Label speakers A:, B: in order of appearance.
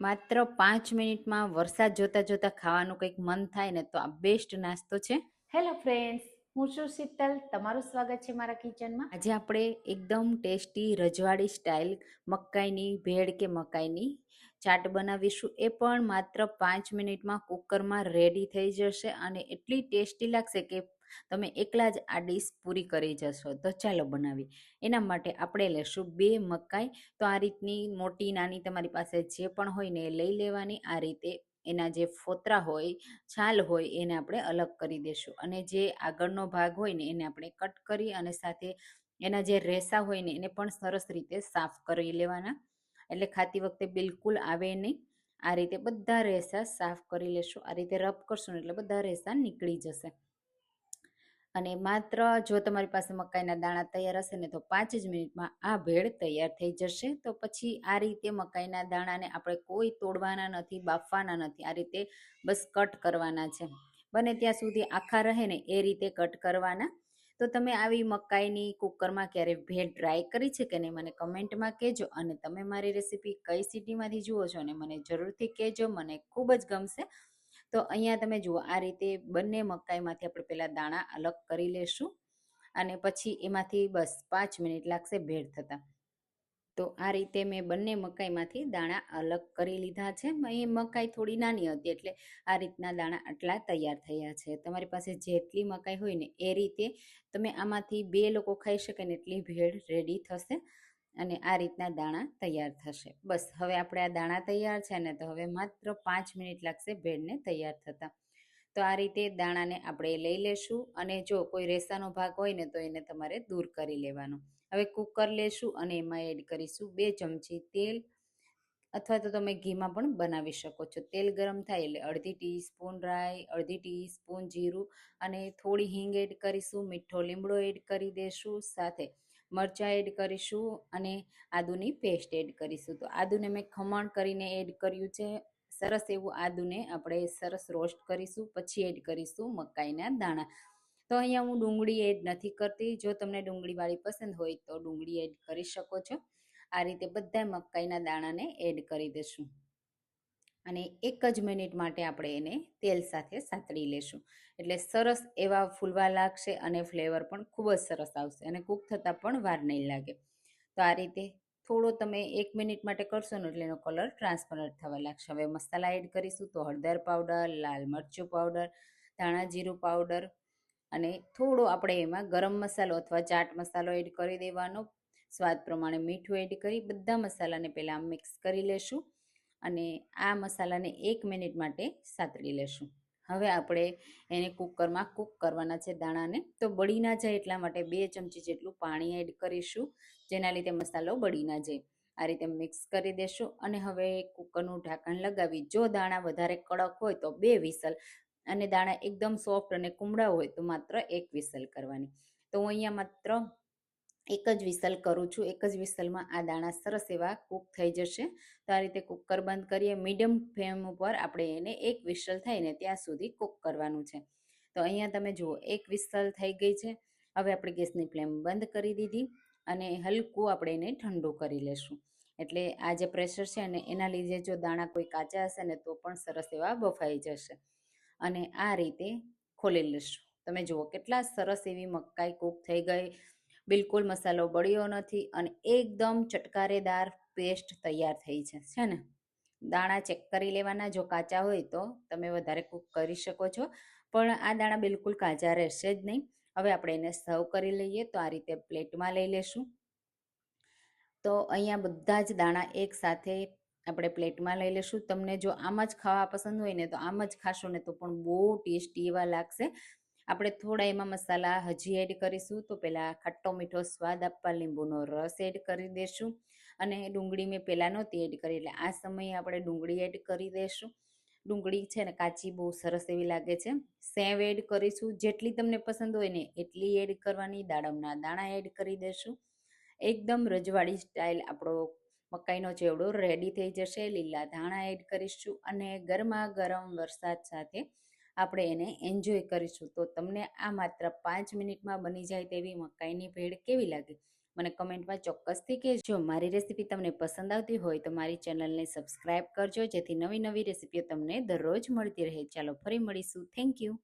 A: માત્ર 5 મિનિટમાં વરસાદ જોતા જોતા ખાવાનું કંઈક મન થાય ને તો આ બેસ્ટ નાસ્તો છે.
B: હેલો ફ્રેન્ડ્સ, હું છું શીતલ. તમારું સ્વાગત છે મારા કિચનમાં.
A: આજે આપણે એકદમ ટેસ્ટી રજવાડી સ્ટાઇલ મકાઈની ભેળ કે મકાઈની ચાટ બનાવીશું. એ પણ માત્ર 5 મિનિટમાં કુકરમાં રેડી થઈ જશે અને એટલી ટેસ્ટી લાગશે કે તમે એકલા જ આ ડીશ પૂરી કરી જશો. તો ચાલો બનાવી. એના માટે આપણે લેશું 2 મકાઈ. તો આ રીતની મોટી નાની તમારી પાસે જે પણ હોય ને એ લઈ લેવાની. આ રીતે એના જે ફોતરા હોય, છાલ હોય એને આપણે અલગ કરી દેશું અને જે આગળનો ભાગ હોય ને એને આપણે કટ કરી અને સાથે એના જે રેસા હોય ને એને પણ સરસ રીતે સાફ કરી લેવાના, એટલે ખાતી વખતે બિલકુલ આવે નહીં. આ રીતે બધા રેસા સાફ કરી લેશું. આ રીતે રબ કરશું ને એટલે બધા રેસા નીકળી જશે. અને માત્ર જો તમારી પાસે મકાઈના દાણા તૈયાર હશે ને તો 5 જ મિનિટમાં આ ભેળ તૈયાર થઈ જશે. તો પછી આ રીતે મકાઈના દાણાને આપણે કોઈ તોડવાના નથી, બાફવાના નથી. આ રીતે બસ કટ કરવાના છે. બને ત્યાં સુધી આખા રહે ને એ રીતે કટ કરવાના. તો તમે આવી મકાઈની કુકરમાં ક્યારે ભેળ ટ્રાય કરી છે કે નહીં મને કમેન્ટમાં કહેજો. અને તમે મારી રેસીપી કઈ સિટીમાંથી જુઓ છો ને મને જરૂરથી કહેજો, મને ખૂબ જ ગમશે. તો અહીંયા તમે જુઓ આ રીતે બંને મકાઈમાંથી આપણે પહેલાં દાણા અલગ કરી લેશું અને પછી એમાંથી બસ 5 મિનિટ લાગશે ભેળ થતાં. તો આ રીતે મેં બંને મકાઈમાંથી દાણા અલગ કરી લીધા છે. એ મકાઈ થોડી નાની હતી એટલે આ રીતના દાણા આટલા તૈયાર થયા છે. તમારી પાસે જેટલી મકાઈ હોય ને એ રીતે તમે આમાંથી 2 લોકો ખાઈ શકે ને એટલી ભેળ રેડી થશે અને આ રીતના દાણા તૈયાર થશે. બસ હવે આપણે આ દાણા તૈયાર છે ને તો હવે માત્ર 5 મિનિટ લાગશે ભેળને તૈયાર થતાં. તો આ રીતે દાણાને આપણે લઈ લેશું અને જો કોઈ રેસાનો ભાગ હોય ને તો એને તમારે દૂર કરી લેવાનો. હવે કુકર લેશું અને એમાં એડ કરીશું 2 ચમચી તેલ, અથવા તો તમે ઘીમાં પણ બનાવી શકો છો. તેલ ગરમ થાય એટલે અડધી ટીસ્પૂન રાઈ, અડધી ટીસ્પૂન જીરું અને થોડી હિંગ એડ કરીશું. મીઠો લીમડો એડ કરી દઈશું, સાથે મરચાં એડ કરીશું અને આદુની પેસ્ટ એડ કરીશું. તો આદુને મેં ખમણ કરીને એડ કર્યું છે. સરસ એવું આદુને આપણે સરસ રોસ્ટ કરીશું, પછી એડ કરીશું મકાઈના દાણા. તો અહીંયા હું ડુંગળી એડ નથી કરતી. જો તમને ડુંગળીવાળી પસંદ હોય તો ડુંગળી એડ કરી શકો છો. આ રીતે બધા મકાઈના દાણાને એડ કરી દઈશું અને 1 જ મિનિટ માટે આપણે એને તેલ સાથે સાતળી લેશું. એટલે સરસ એવા ફૂલવા લાગશે અને ફ્લેવર પણ ખૂબ જ સરસ આવશે અને કૂક થતાં પણ વાર નહીં લાગે. તો આ રીતે થોડો તમે 1 મિનિટ માટે કરશો ને એટલે એનો કલર ટ્રાન્સપરન્ટ થવા લાગશે. હવે મસાલા એડ કરીશું. તો હળદર પાવડર, લાલ મરચું પાવડર, ધાણા જીરું પાવડર અને થોડો આપણે એમાં ગરમ મસાલો અથવા ચાટ મસાલો એડ કરી દેવાનો. સ્વાદ પ્રમાણે મીઠું એડ કરી બધા મસાલાને પહેલાં મિક્સ કરી લેશું અને આ મસાલાને 1 મિનિટ માટે સાતળી લેશું. હવે આપણે એને કુકરમાં કૂક કરવાના છે દાણાને. તો બળી ના જાય એટલા માટે 2 ચમચી જેટલું પાણી એડ કરીશું, જેના લીધે મસાલો બળી ના જાય. આ રીતે મિક્સ કરી દેશું અને હવે કુકરનું ઢાંકણ લગાવી, જો દાણા વધારે કડક હોય તો 2 વિસલ અને દાણા એકદમ સોફ્ટ અને કુમળા હોય તો માત્ર 1 વિસલ કરવાની. તો હું અહીંયા માત્ર 1 જ વિસલ કરું છું. 1 જ વિસલમાં આ દાણા સરસ એવા કૂક થઈ જશે. તો આ રીતે કુકર બંધ કરીએ. મીડિયમ ફ્લેમ ઉપર આપણે એને 1 વિસલ થાય ને ત્યાં સુધી કૂક કરવાનું છે. તો અહીંયા તમે જુઓ 1 વિસલ થઈ ગઈ છે. હવે આપણે ગેસની ફ્લેમ બંધ કરી દીધી અને હલકું આપણે એને ઠંડુ કરી લેશું. એટલે આ જે પ્રેશર છે ને એના લીધે જો દાણા કોઈ કાચા હશે ને તો પણ સરસ એવા બફાઈ જશે. અને આ રીતે ખોલી લેશું. તમે જુઓ કેટલા સરસ એવી મકાઈ કૂક થઈ ગઈ. બિલકુલ મસાલો બળ્યો નથી અને એકદમ ચટકારેદાર પેસ્ટ તૈયાર થઈ છે ને. દાણા ચેક કરી લેવાના, જો કાચા હોય તો તમે વધારે કૂક કરી શકો છો, પણ આ દાણા બિલકુલ કાચા રહેશે જ નહીં. હવે આપણે એને સર્વ કરી લઈએ. તો આ રીતે પ્લેટમાં લઈ લેશું. તો અહીંયા બધા જ દાણા એક સાથે આપણે પ્લેટમાં લઈ લેશું. તમને જો આમ જ ખાવા પસંદ હોય ને તો આમ જ ખાશો ને તો પણ બહુ ટેસ્ટી એવા લાગશે. આપણે થોડા એમાં મસાલા હજી એડ કરીશું. તો પહેલાં ખટ્ટો મીઠો સ્વાદ આપવા લીંબુનો રસ એડ કરી દઈશું અને ડુંગળી મેં પહેલાં નહોતી એડ કરી એટલે આ સમયે આપણે ડુંગળી એડ કરી દઈશું. ડુંગળી છે ને કાચી બહુ સરસ એવી લાગે છે. સેવ એડ કરીશું, જેટલી તમને પસંદ હોય ને એટલી એડ કરવાની. દાડમના દાણા એડ કરી દઈશું. એકદમ રજવાડી સ્ટાઇલ આપણો મકાઈનો ચેવડો રેડી થઈ જશે. લીલા ધાણા એડ કરીશું અને ગરમા ગરમ વરસાદ સાથે આપણે એને એન્જોય કરીશું. તો તમને આ માત્ર 5 મિનિટમાં બની જાય તેવી મકાઈની ભેળ કેવી લાગે મને કમેન્ટમાં ચોક્કસથી કહેજો. મારી રેસીપી તમને પસંદ આવતી હોય તો મારી ચેનલને સબસ્ક્રાઈબ કરજો, જેથી નવી નવી રેસીપીઓ તમને દરરોજ મળતી રહે. ચાલો ફરી મળીશું. Thank you.